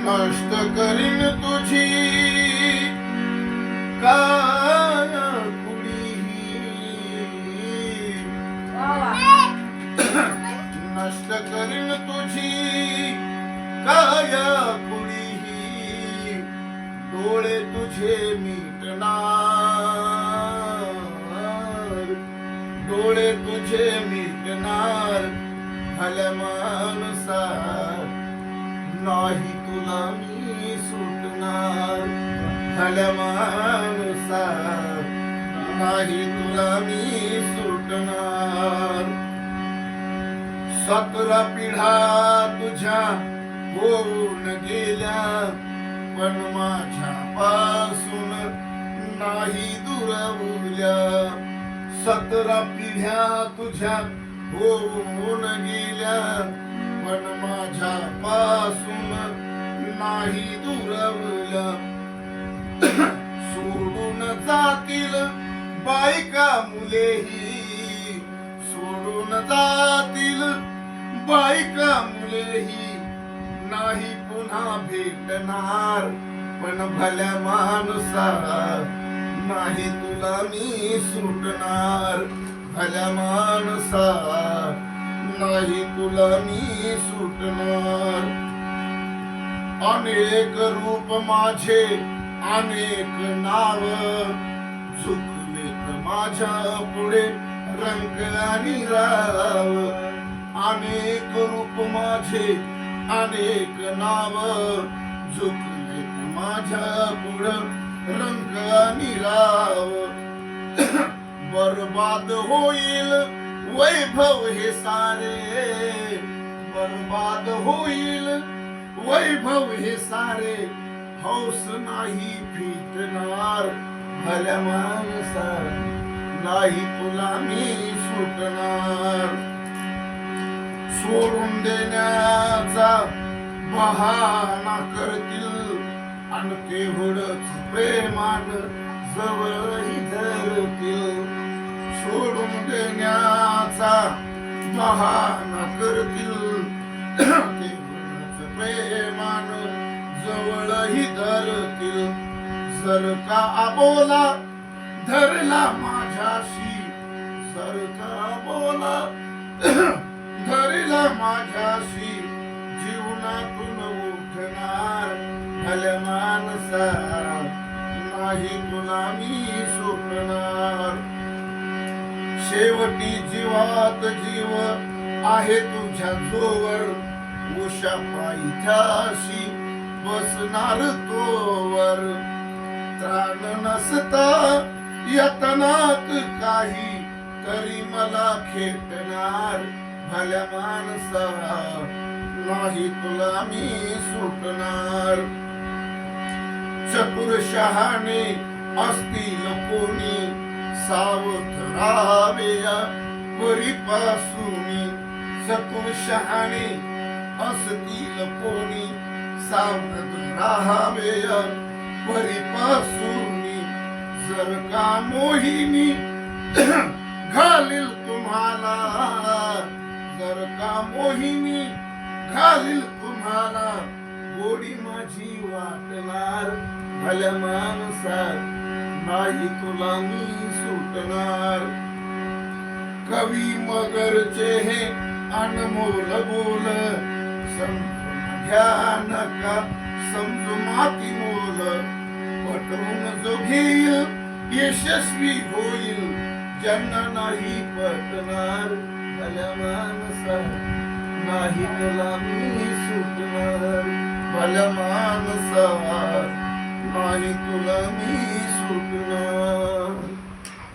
नष्ट करीन तुझी काया नष्ट करीन तुझी काया कुणीही डोळे तुझे मिटणार डोळे तुझे मिटणार भल्या माणसा नाही तुला मी सुटणार भल्या माणसा नाही तुला मी सुटणार 17 पिढ्या तुझ्या होऊन गेल्या पण माझ्या पासून नाही दुरावल्या 17 पिढ्या तुझ्या होऊन गेल्या पण माझ्या पासून नाही दुरावल्या सोडून जातील बायका मुलेही सोडून जातील बायका मुलेही नाही पुन्हा भेटणार पण भल्या माणसा नाही तुला मी सुटणार भल्या माणसा नाही तुला मी सुटणार अनेक रूप माझे अनेक नाव झुकलेत माझ्या पुढे रंग आणि राव अनेक रूप माझे अनेक नाव झुकलेत माझ्या पुढे रंग आणि राव बर्बाद होईल वैभव हे सारे बर्बाद होईल वैभव हे सारे हौस नाही फिटणार भल्या माणसा नाही तुला मी सुटणार सोडून देण्याचा बहाणा करतील आणि तेवढंच प्रेमान जवळही धरतील सोडून देण्याचा बहाणा करतील तेवढंच प्रेमान जवळही धरतील जर का बोला धरला माझ्याशी जर का बोला धरला माझ्याशी जीवनातून उठणार भल्या माणसा नाही तुला मी सुटणार शेवटी जीवात जीव आहे तुझ्या जोवर उषा पायथ्याशी बसणार तोवर त्राण नसता यतनात काही तरी मला खेटणार भल्या माणसा नाही तुला मी सुटणार चतुर शहाणे असतील कोणी सावध राहावे परीपासूनी चतुर शहाणे असतील कोणी सावध राहावे परीपासूनी जर का मोहिनी घालील तुम्हाला जर का मोहिनी घालील तुम्हाला गोडी माझी वाटणार भल्या माणसा नाही तुला मी सुटणार कवी मगरचे हे अनमोल बोल समजून घ्या नका समजू माती मोल पटवून जो घेईल यशस्वी होईल ज्यांना नाही पटणार भल्या माणसा नाही तुला मी सुटणार भल्या माणसा नाही तुला मी